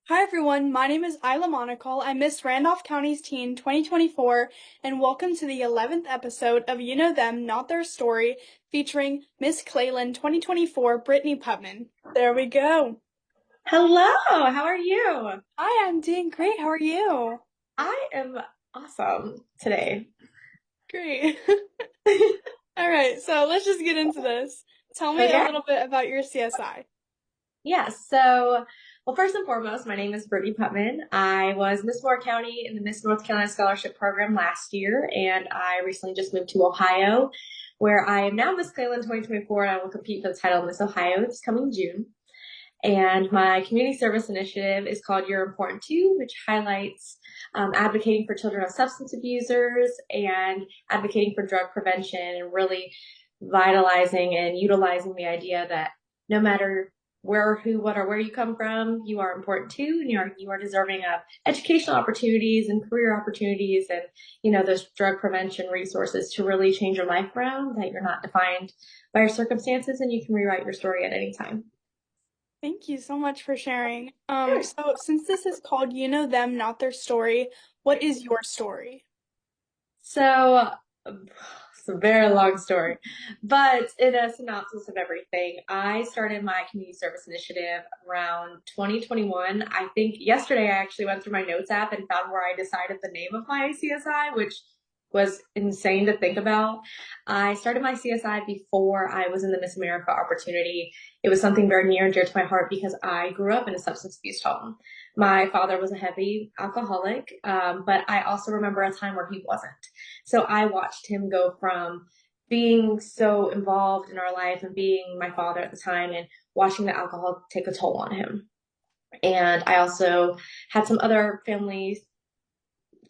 Hi everyone, my name is Isla Monical. I'm Miss Randolph County's Teen 2024, and welcome to the 11th episode of You Know Them, Not Their Story, featuring Miss Clayland 2024, Brittney Puttman. There we go. Hello, how are you? Hi, I'm doing great. How are you? I am awesome today. Great. All right, so let's just get into this. Tell me a Okay. little bit about your CSI. Yes. Well, first and foremost, my name is Brittney Puttman. I was Miss Moore County in the Miss North Carolina Scholarship Program last year, and I recently just moved to Ohio, where I am now Miss Clayland 2024, and I will compete for the title of Miss Ohio this coming June. And my community service initiative is called You're Important Too, which highlights advocating for children of substance abusers and advocating for drug prevention and really vitalizing and utilizing the idea that no matter where, who, what, or where you come from, you are important too, and you are deserving of educational opportunities and career opportunities, and those drug prevention resources to really change your life around. That you're not defined by your circumstances, and you can rewrite your story at any time. Thank you so much for sharing. Sure. So since this is called You Know Them, Not Their Story, what is your story? So, it's a very long story, but in a synopsis of everything, I started my community service initiative around 2021. I think yesterday I actually went through my notes app and found where I decided the name of my CSI, which was insane to think about. I started my CSI before I was in the Miss America opportunity. It was something very near and dear to my heart because I grew up in a substance abuse home. My father was a heavy alcoholic, but I also remember a time where he wasn't. So I watched him go from being so involved in our life and being my father at the time and watching the alcohol take a toll on him. And I also had some other family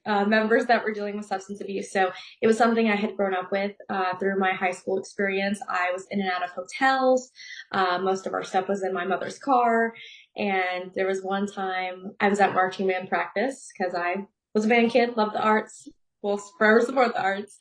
members that were dealing with substance abuse. So it was something I had grown up with through my high school experience. I was in and out of hotels. Most of our stuff was in my mother's car. And there was one time I was at marching band practice because I was a band kid, loved the arts, will forever support the arts.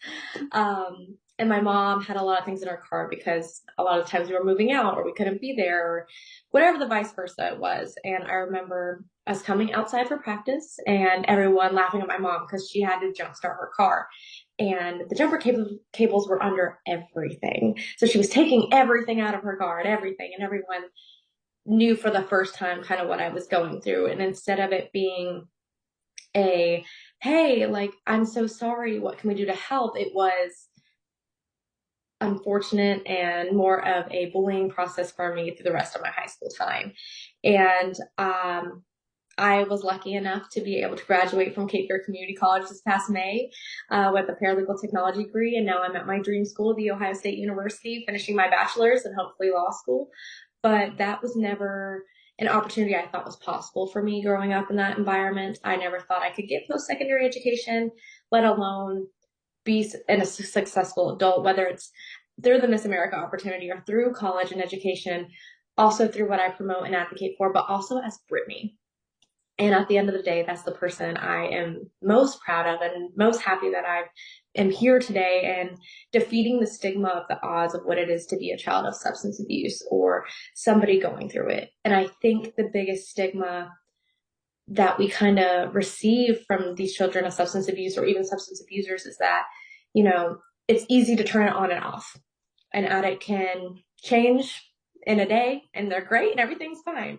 And my mom had a lot of things in her car because a lot of times we were moving out or we couldn't be there or whatever the vice versa it was. And I remember us coming outside for practice and everyone laughing at my mom because she had to jumpstart her car. And the cables were under everything. So she was taking everything out of her car and everything. And everyone knew for the first time kind of what I was going through. And instead of it being a, hey, like, I'm so sorry, what can we do to help? It was unfortunate and more of a bullying process for me through the rest of my high school time. And I was lucky enough to be able to graduate from Cape Fear Community College this past May with a paralegal technology degree. And now I'm at my dream school, The Ohio State University, finishing my bachelor's and hopefully law school. But that was never an opportunity I thought was possible for me growing up in that environment. I never thought I could get post-secondary education, let alone be a successful adult, whether it's through the Miss America opportunity or through college and education, also through what I promote and advocate for, but also as Brittney. And at the end of the day, that's the person I am most proud of and most happy that I am here today and defeating the stigma of the odds of what it is to be a child of substance abuse or somebody going through it. And I think the biggest stigma that we kind of receive from these children of substance abuse or even substance abusers is that, it's easy to turn it on and off. An addict can change in a day and they're great and everything's fine.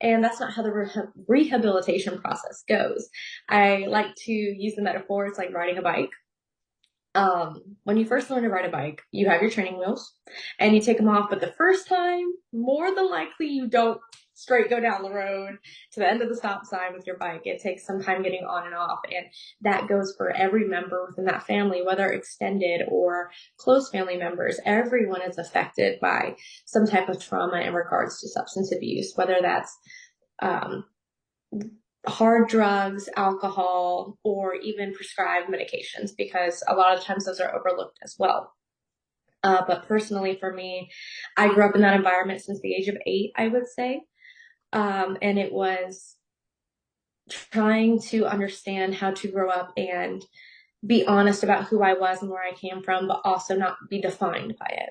And that's not how the rehabilitation process goes. I like to use the metaphor, it's like riding a bike. When you first learn to ride a bike, you have your training wheels and you take them off, but the first time, more than likely, you don't straight go down the road to the end of the stop sign with your bike. It takes some time getting on and off, and that goes for every member within that family, whether extended or close family members. Everyone is affected by some type of trauma in regards to substance abuse, whether that's um, hard drugs, alcohol, or even prescribed medications, because a lot of times those are overlooked as well. But personally, for me, I grew up in that environment since the age of 8, I would say. And it was trying to understand how to grow up and be honest about who I was and where I came from, but also not be defined by it.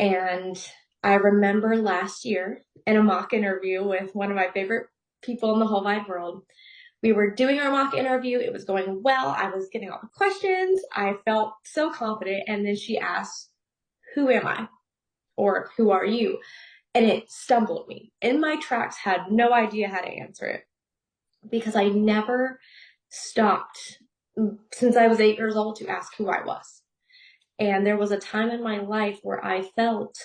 And I remember last year in a mock interview with one of my favorite people in the whole wide world. We were doing our mock interview. It was going well. I was getting all the questions. I felt so confident. And then she asked, "Who am I?" or "Who are you?" And it stumbled me. In my tracks, had no idea how to answer it because I never stopped since I was 8 years old to ask who I was. And there was a time in my life where I felt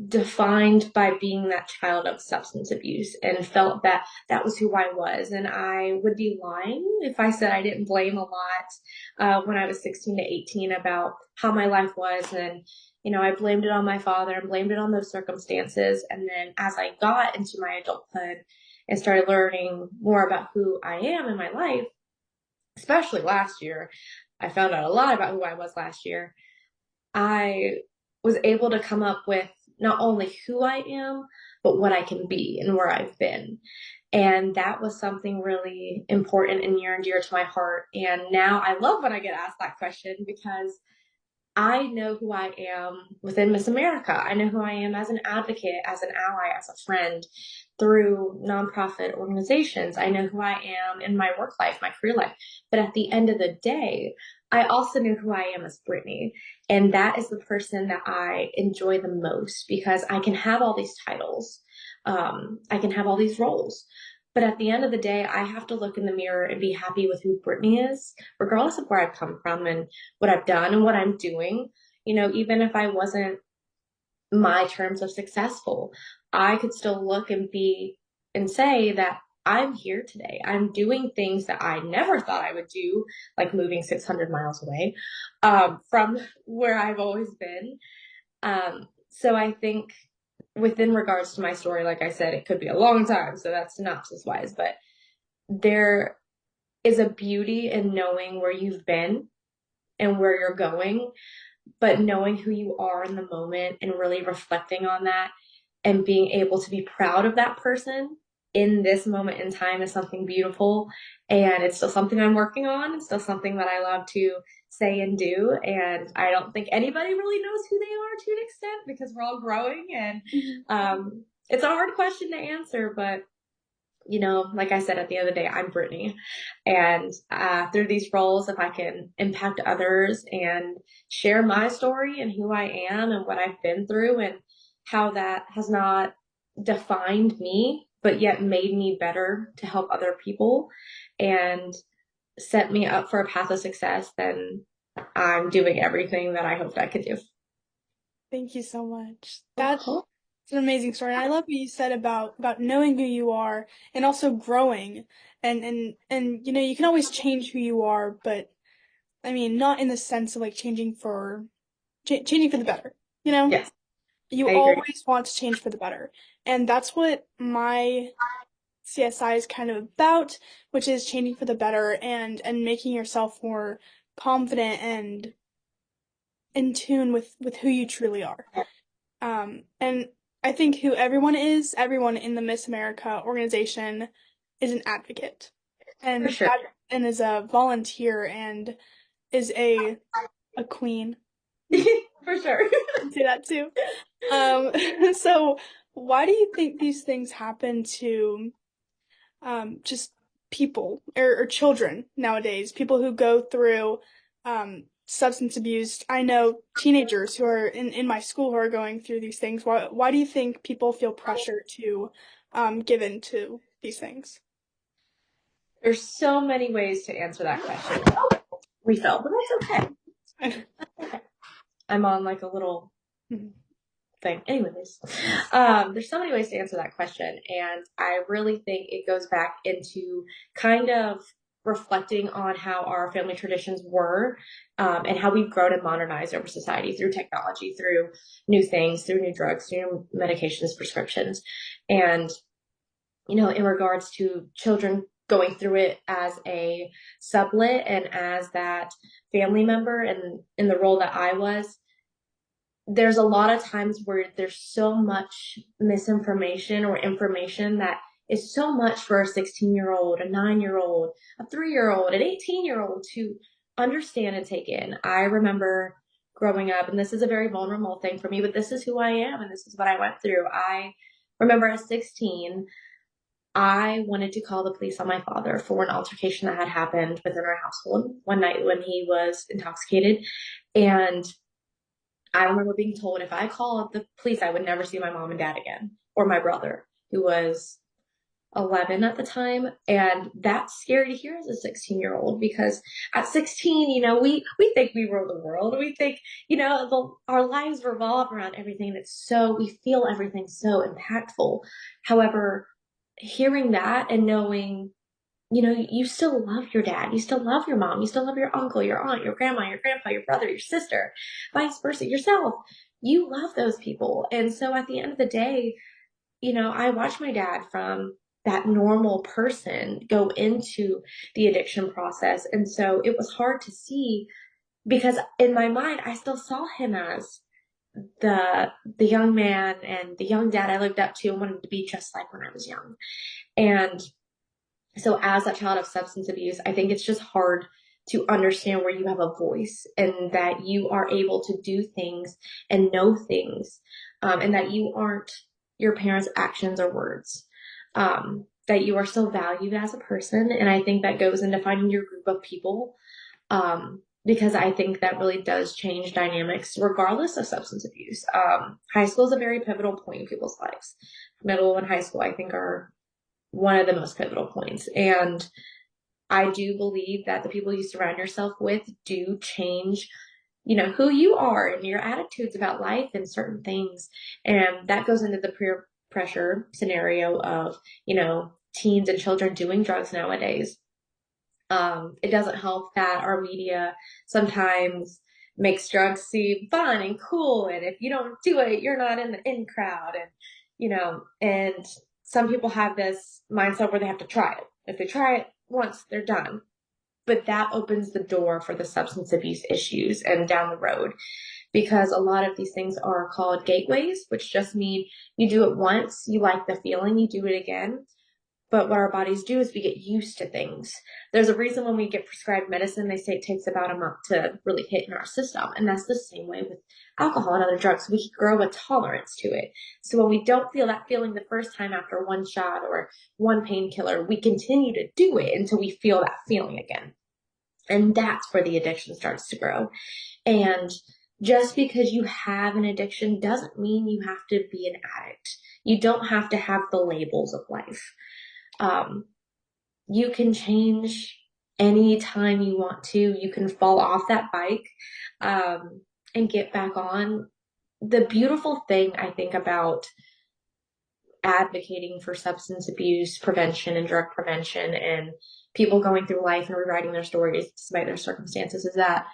defined by being that child of substance abuse and felt that that was who I was. And I would be lying if I said I didn't blame a lot when I was 16 to 18 about how my life was. And, I blamed it on my father and blamed it on those circumstances. And then as I got into my adulthood and started learning more about who I am in my life, especially last year, I found out a lot about who I was last year. I was able to come up with not only who I am, but what I can be and where I've been. And that was something really important and near and dear to my heart. And now I love when I get asked that question because I know who I am within Miss America. I know who I am as an advocate, as an ally, as a friend through nonprofit organizations. I know who I am in my work life, my career life. But at the end of the day, I also know who I am as Brittney. And that is the person that I enjoy the most because I can have all these titles. I can have all these roles. But at the end of the day, I have to look in the mirror and be happy with who Brittney is, regardless of where I've come from and what I've done and what I'm doing. Even if I wasn't my terms of successful, I could still look and be and say that I'm here today. I'm doing things that I never thought I would do, like moving 600 miles away from where I've always been. So I think within regards to my story, like I said, it could be a long time. So that's synopsis wise, but there is a beauty in knowing where you've been and where you're going, but knowing who you are in the moment and really reflecting on that and being able to be proud of that person in this moment in time is something beautiful. And it's still something I'm working on. It's still something that I love to say and do. And I don't think anybody really knows who they are to an extent because we're all growing. And it's a hard question to answer, but like I said, at the end of the day, I'm Brittney. And through these roles, if I can impact others and share my story and who I am and what I've been through and how that has not defined me, but yet made me better to help other people and set me up for a path of success, then I'm doing everything that I hoped I could do. Thank you so much. That's an amazing story. And I love what you said about knowing who you are and also growing. And you can always change who you are, but I mean, not in the sense of like changing for the better. Yes, You I agree. always want to change for the better. And that's what my CSI is kind of about, which is changing for the better and making yourself more confident and in tune with who you truly are. And I think who everyone is, everyone in the Miss America organization is an advocate. For And sure. and is a volunteer and is a queen. For sure. I'd say that too. So why do you think these things happen to just people or children nowadays? People who go through substance abuse. I know teenagers who are in my school who are going through these things. Why do you think people feel pressure to give in to these things? There's so many ways to answer that question. We fell, but that's okay. I'm on like a little thing. Anyways, there's so many ways to answer that question. And I really think it goes back into kind of reflecting on how our family traditions were and how we've grown and modernized over society through technology, through new things, through new drugs, through new medications, prescriptions. And, in regards to children going through it as a sublet and as that family member and in the role that I was, there's a lot of times where there's so much misinformation or information that is so much for a 16-year-old, a 9-year-old, a 3-year-old, an 18-year-old to understand and take in. I remember growing up, and this is a very vulnerable thing for me, but this is who I am and this is what I went through. I remember at 16, I wanted to call the police on my father for an altercation that had happened within our household one night when he was intoxicated. And I remember being told if I called the police, I would never see my mom and dad again, or my brother, who was 11 at the time. And that's scary to hear as a 16-year-old because at 16, we think we rule the world. We think, our lives revolve around everything. We feel everything so impactful. However, hearing that and knowing, you still love your dad, you still love your mom, you still love your uncle, your aunt, your grandma, your grandpa, your brother, your sister, vice versa, yourself. You love those people. And so at the end of the day, I watched my dad from that normal person go into the addiction process. And so it was hard to see because in my mind, I still saw him as the young man and the young dad I looked up to and wanted to be just like when I was young. And so as a child of substance abuse, I think it's just hard to understand where you have a voice and that you are able to do things and know things, and that you aren't your parents' actions or words, that you are still valued as a person. And I think that goes into finding your group of people, because I think that really does change dynamics regardless of substance abuse. High school is a very pivotal point in people's lives. Middle and high school, I think, are one of the most pivotal points. And I do believe that the people you surround yourself with do change, who you are and your attitudes about life and certain things. And that goes into the peer pressure scenario of, teens and children doing drugs nowadays. It doesn't help that our media sometimes makes drugs seem fun and cool. And if you don't do it, you're not in the in crowd. And some people have this mindset where they have to try it. If they try it once, they're done. But that opens the door for the substance abuse issues and down the road because a lot of these things are called gateways, which just mean you do it once, you like the feeling, you do it again. But what our bodies do is we get used to things. There's a reason when we get prescribed medicine, they say it takes about a month to really hit in our system. And that's the same way with alcohol and other drugs. We grow a tolerance to it. So when we don't feel that feeling the first time after one shot or one painkiller, we continue to do it until we feel that feeling again. And that's where the addiction starts to grow. And just because you have an addiction doesn't mean you have to be an addict. You don't have to have the labels of life. You can change anytime you want to. You can fall off that bike, and get back on. The beautiful thing I think about advocating for substance abuse prevention and drug prevention and people going through life and rewriting their stories despite their circumstances is that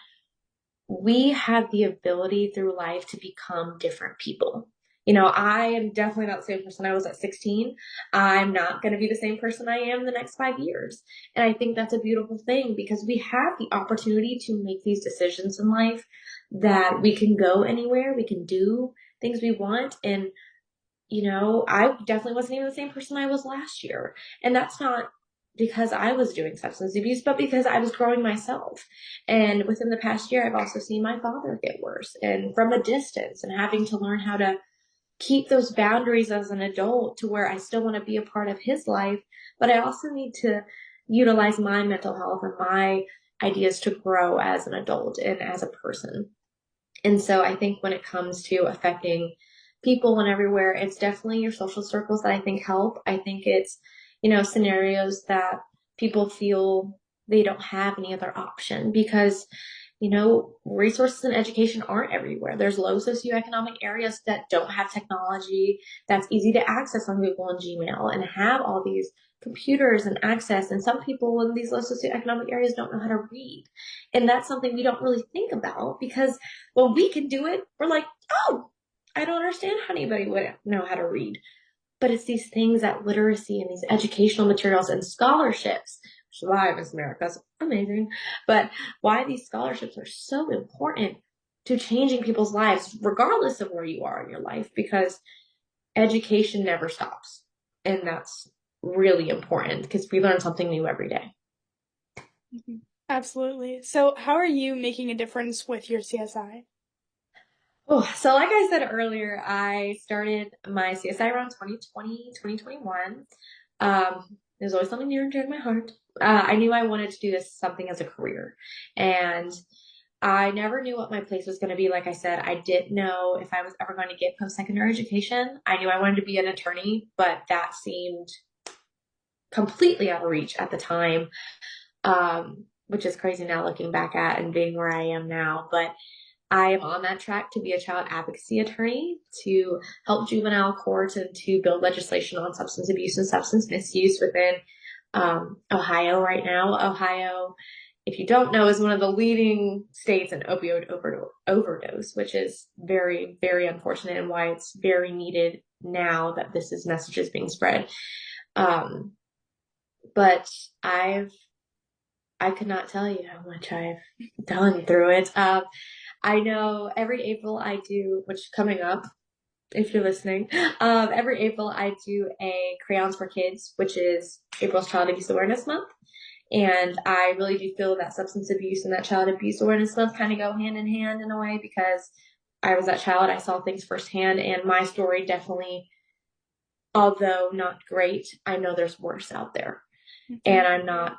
we have the ability through life to become different people. I am definitely not the same person I was at 16. I'm not going to be the same person I am in the next 5 years. And I think that's a beautiful thing because we have the opportunity to make these decisions in life that we can go anywhere, we can do things we want. And, I definitely wasn't even the same person I was last year. And that's not because I was doing substance abuse, but because I was growing myself. And within the past year, I've also seen my father get worse and from a distance and having to learn how to keep those boundaries as an adult to where I still want to be a part of his life, but I also need to utilize my mental health and my ideas to grow as an adult and as a person. And so I think when it comes to affecting people and everywhere, it's definitely your social circles that I think help. I think it's, scenarios that people feel they don't have any other option because, resources and education aren't everywhere. There's low socioeconomic areas that don't have technology that's easy to access on Google and Gmail and have all these computers and access. And some people in these low socioeconomic areas don't know how to read. And that's something we don't really think about because when we can do it, we're like, oh, I don't understand how anybody would know how to read. But it's these things that literacy and these educational materials and scholarships, which is why Miss America's amazing, but why these scholarships are so important to changing people's lives, regardless of where you are in your life, because education never stops. And that's really important because we learn something new every day. Mhm. Absolutely. So, how are you making a difference with your CSI? Oh, so like I said earlier, I started my CSI around 2020, 2021. It was always something near and dear to my heart. I knew I wanted to do this something as a career, and I never knew what my place was going to be. Like I said, I didn't know if I was ever going to get post-secondary education. I knew I wanted to be an attorney, but that seemed completely out of reach at the time, which is crazy now looking back at and being where I am now. But I am on that track to be a child advocacy attorney to help juvenile courts and to build legislation on substance abuse and substance misuse within Ohio right now. Ohio, if you don't know, is one of the leading states in opioid overdose, which is very, very unfortunate and why it's very needed now that message is being spread. But I could not tell you how much I've done through it. I know every April I do, which coming up, if you're listening, every April I do a Crayons for Kids, which is April's Child Abuse Awareness Month. And I really do feel that substance abuse and that child abuse awareness month kind of go hand in hand in a way, because I was that child. I saw things firsthand, and my story definitely, although not great, I know there's worse out there. And I'm not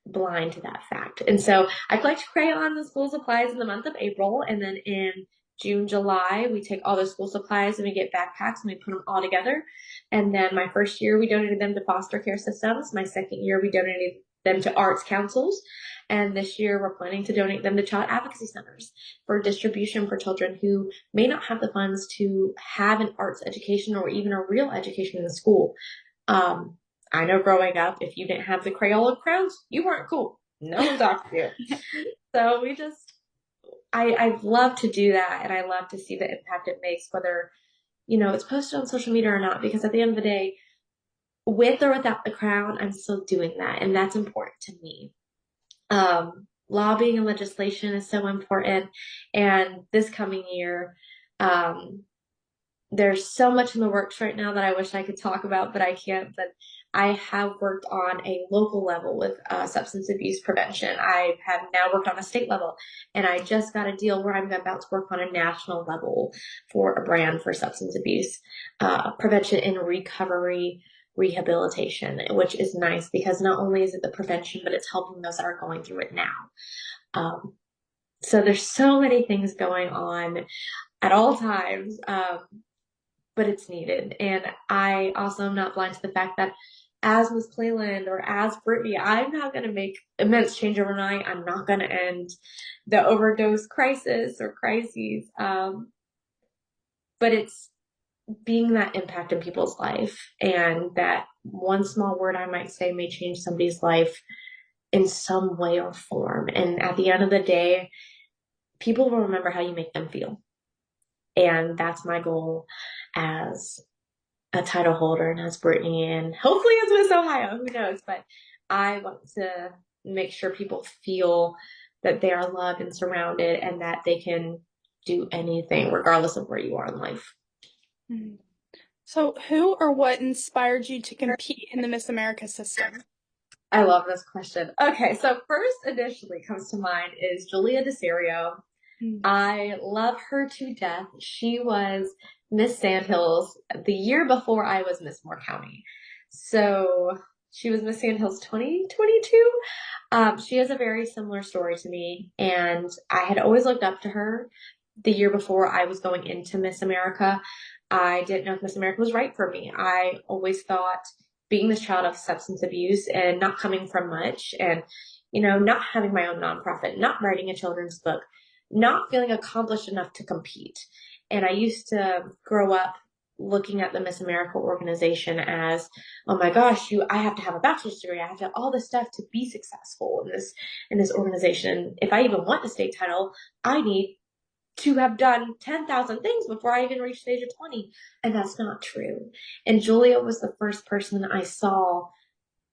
blind to that fact. And so I collect crayons and school supplies in the month of April, and then in June, July, we take all the school supplies and we get backpacks and we put them all together. And then my first year, we donated them to foster care systems. My second year, we donated them to arts councils. And this year, we're planning to donate them to child advocacy centers for distribution for children who may not have the funds to have an arts education or even a real education in the school. I know growing up, if you didn't have the Crayola crowns, you weren't cool. No one talked to you. So I love to do that, and I love to see the impact it makes, whether, it's posted on social media or not, because at the end of the day, with or without the crown, I'm still doing that, and that's important to me. Lobbying and legislation is so important, and this coming year, there's so much in the works right now that I wish I could talk about, but I can't. But I have worked on a local level with substance abuse prevention. I have now worked on a state level, and I just got a deal where I'm about to work on a national level for a brand for substance abuse prevention and recovery rehabilitation, which is nice because not only is it the prevention, but it's helping those that are going through it now. So there's so many things going on at all times. But it's needed. And I also am not blind to the fact that as Miss Cleland or as Brittney, I'm not going to make immense change overnight. I'm not going to end the overdose crisis or crises. But it's being that impact in people's life, and that one small word I might say may change somebody's life in some way or form. And at the end of the day, people will remember how you make them feel. And that's my goal as a title holder and as Brittney, and hopefully as Miss Ohio, who knows, but I want to make sure people feel that they are loved and surrounded and that they can do anything regardless of where you are in life. So who or what inspired you to compete in the Miss America system? I love this question. Okay, so first initially comes to mind is Julia DeSerio. I love her to death. She was Miss Sandhills the year before I was Miss Moore County. So she was Miss Sandhills 2022. She has a very similar story to me, and I had always looked up to her the year before I was going into Miss America. I didn't know if Miss America was right for me. I always thought, being this child of substance abuse and not coming from much, and, not having my own nonprofit, not writing a children's book, not feeling accomplished enough to compete. And I used to grow up looking at the Miss America organization as, oh my gosh, I have to have a bachelor's degree. I have to have all this stuff to be successful in this organization. If I even want a state title, I need to have done 10,000 things before I even reached the age of 20. And that's not true. And Julia was the first person I saw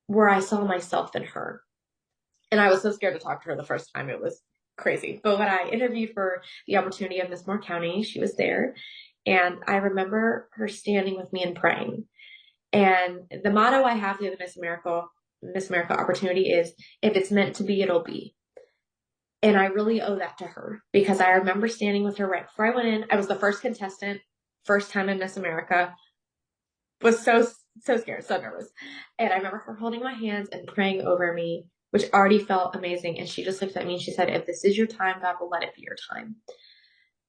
where I saw myself in her. And I was so scared to talk to her the first time. It was crazy. But when I interviewed for the opportunity of Miss Moore County, she was there. And I remember her standing with me and praying. And the motto I have through the Miss America opportunity is, if it's meant to be, it'll be. And I really owe that to her, because I remember standing with her right before I went in. I was the first contestant, first time in Miss America. Was so so scared, so nervous. And I remember her holding my hands and praying over me, which already felt amazing. And she just looked at me and she said, if this is your time, God will let it be your time.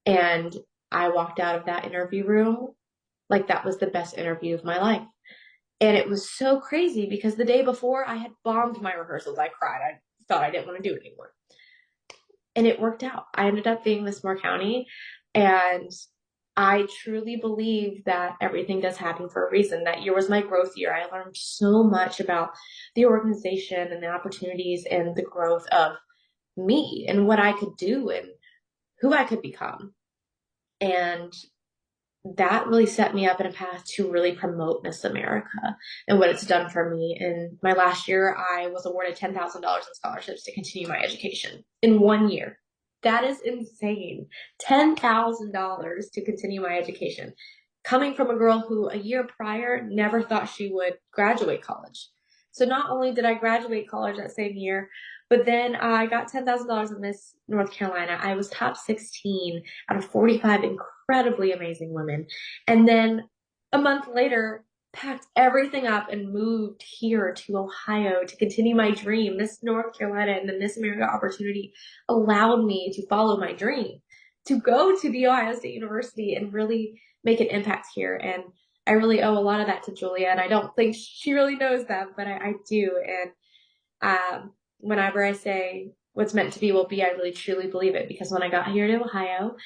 And I walked out of that interview room like that was the best interview of my life. And it was so crazy because the day before I had bombed my rehearsals. I cried. I thought I didn't want to do it anymore. And it worked out. I ended up being Miss Moore County. And I truly believe that everything does happen for a reason. That year was my growth year. I learned so much about the organization and the opportunities and the growth of me and what I could do and who I could become. And that really set me up in a path to really promote Miss America and what it's done for me. In my last year, I was awarded $10,000 in scholarships to continue my education in 1 year. That is insane. $10,000 to continue my education. Coming from a girl who a year prior never thought she would graduate college. So not only did I graduate college that same year, but then I got $10,000 in Miss North Carolina. I was top 16 out of 45 incredibly amazing women. And then a month later, packed everything up and moved here to Ohio to continue my dream. Miss North Carolina and the Miss America opportunity allowed me to follow my dream, to go to the Ohio State University and really make an impact here. And I really owe a lot of that to Julia. And I don't think she really knows that, but I do. And whenever I say what's meant to be will be, I really truly believe it. Because when I got here to Ohio,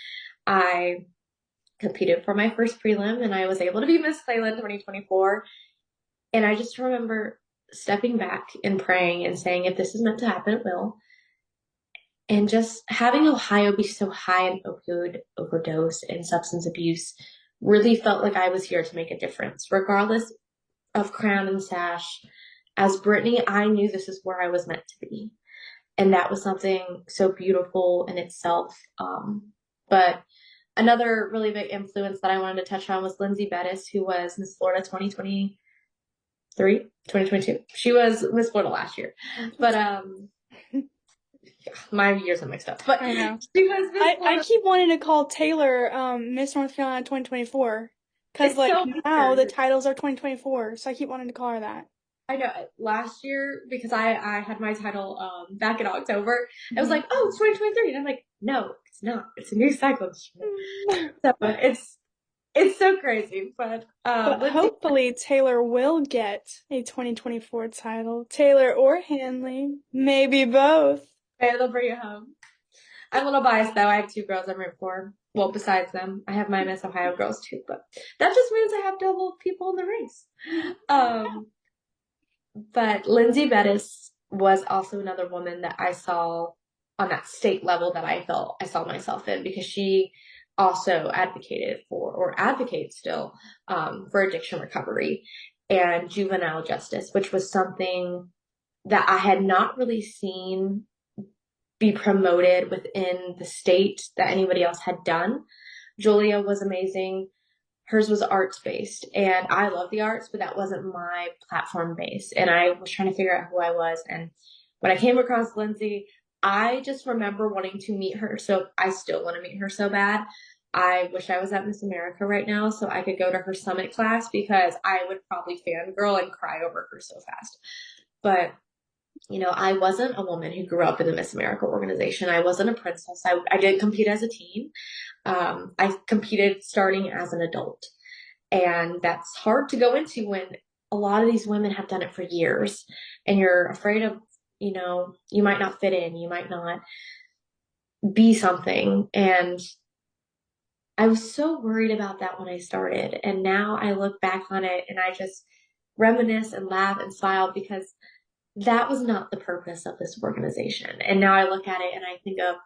I competed for my first prelim and I was able to be Miss Clayland 2024. And I just remember stepping back and praying and saying, if this is meant to happen, it will. And just having Ohio be so high in opioid overdose and substance abuse really felt like I was here to make a difference, regardless of crown and sash. As Brittney, I knew this is where I was meant to be. And that was something so beautiful in itself. But another really big influence that I wanted to touch on was Lindsay Bettis, who was Miss Florida 2022. She was Miss Florida last year. But my years are mixed up. But I know. she was Miss Florida. I keep wanting to call Taylor Miss North Carolina 2024 because It's like so now the weird. titles are 2024, so I keep wanting to call her that. I know last year, because I had my title back in October, I was like, oh, it's 2023. And I'm like, no, it's not. It's a new cycle this year. So it's so crazy. But But Lindsay, hopefully Taylor will get a 2024 title. Taylor or Hanley, maybe both. they'll bring it home. I'm a little biased though. I have two girls I'm rooting for. Well, besides them, I have my Miss Ohio girls too, but that just means I have double people in the race. But Lindsay Bettis was also another woman that I saw on that state level that I felt I saw myself in, because she also advocated for, or advocates still, for addiction recovery and juvenile justice, which was something that I had not really seen be promoted within the state that anybody else had done. Julia was amazing. Hers was arts based, and I love the arts, but that wasn't my platform base. And I was trying to figure out who I was. And when I came across Lindsay, I just remember wanting to meet her. So I still want to meet her so bad. I wish I was at Miss America right now so I could go to her summit class, because I would probably fangirl and cry over her so fast. But I wasn't a woman who grew up in the Miss America organization. I wasn't a princess. I didn't compete as a teen. I competed starting as an adult. And that's hard to go into when a lot of these women have done it for years and you're afraid of, you might not fit in, you might not be something. And I was so worried about that when I started. And now I look back on it and I just reminisce and laugh and smile, because that was not the purpose of this organization. And now I look at it and I think of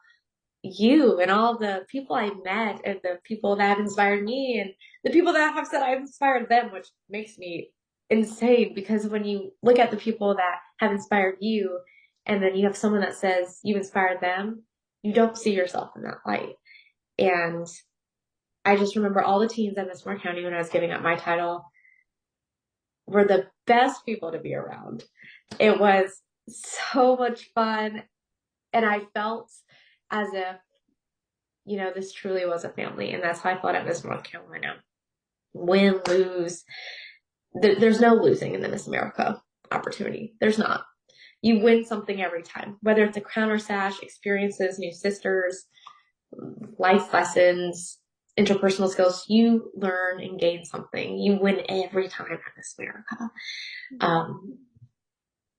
you and all the people I met and the people that have inspired me and the people that have said I've inspired them, which makes me insane, because when you look at the people that have inspired you and then you have someone that says you inspired them, you don't see yourself in that light. And I just remember all the teens at Miss Moore County when I was giving up my title were the best people to be around. It was so much fun. And I felt as if, this truly was a family. And that's how I felt at Miss North Carolina. Win, lose, there's no losing in the Miss America opportunity. There's not. You win something every time, whether it's a crown or sash, experiences, new sisters, life lessons, interpersonal skills. You learn and gain something. You win every time at Miss America. Um,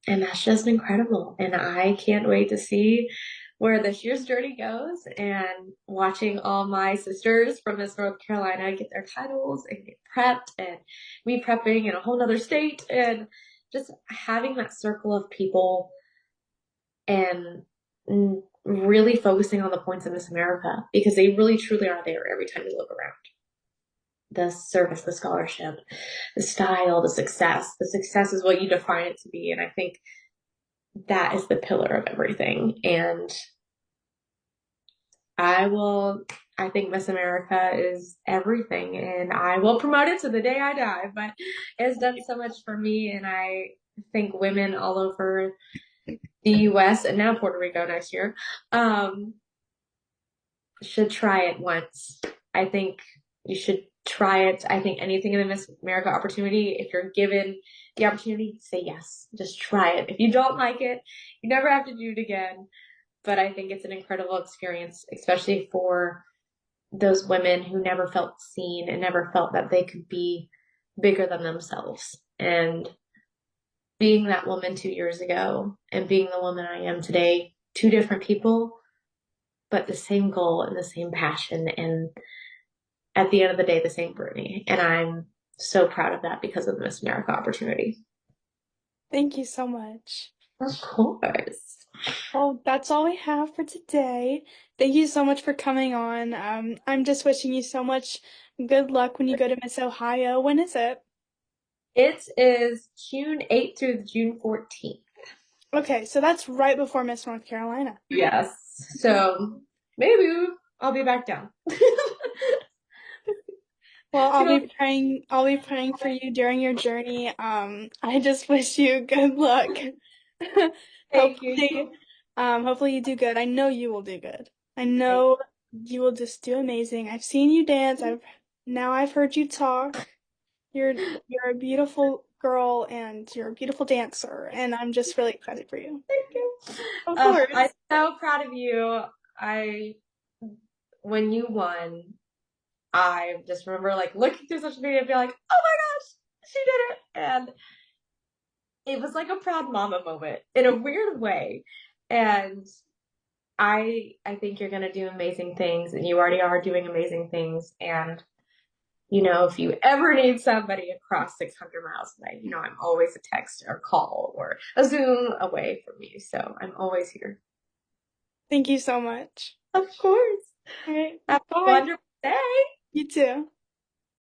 and that's just incredible. And I can't wait to see where this year's journey goes and watching all my sisters from Miss North Carolina get their titles and get prepped and me prepping in a whole nother state and just having that circle of people and really focusing on the points of Miss America because they really truly are there every time you look around. The service, the scholarship, the style, the success. The success is what you define it to be. And I think that is the pillar of everything. And I think Miss America is everything and I will promote it to the day I die, but it's done so much for me. And I think women all over the US and now Puerto Rico next year, should try it once. I think you should try it. I think anything in the Miss America opportunity, if you're given the opportunity, say yes. Just try it. If you don't like it, you never have to do it again. But I think it's an incredible experience, especially for those women who never felt seen and never felt that they could be bigger than themselves. And being that woman 2 years ago and being the woman I am today, two different people, but the same goal and the same passion. And at the end of the day, the same Brittney. And I'm so proud of that because of the Miss America opportunity. Thank you so much. Of course. Well, that's all we have for today. Thank you so much for coming on. I'm just wishing you so much good luck when you go to Miss Ohio. When is it? It is June 8th through June 14th. Okay, so that's right before Miss North Carolina. Yes. So maybe I'll be back down. Well, I'll be praying for you during your journey. I just wish you good luck. Thank you. Hopefully you do good. I know you will do good. I know you will just do amazing. I've seen you dance. I've heard you talk. You're a beautiful girl and you're a beautiful dancer, and I'm just really excited for you. Thank you. Of course. I'm so proud of you. When you won, I just remember like looking through social media and being like, oh my gosh, she did it. And it was like a proud mama moment in a weird way. And I think you're gonna do amazing things and you already are doing amazing things. And if you ever need somebody across 600 miles away, I'm always a text or call or a Zoom away from you. So I'm always here. Thank you so much. Of course. All right. Have a Bye. wonderful day. You too.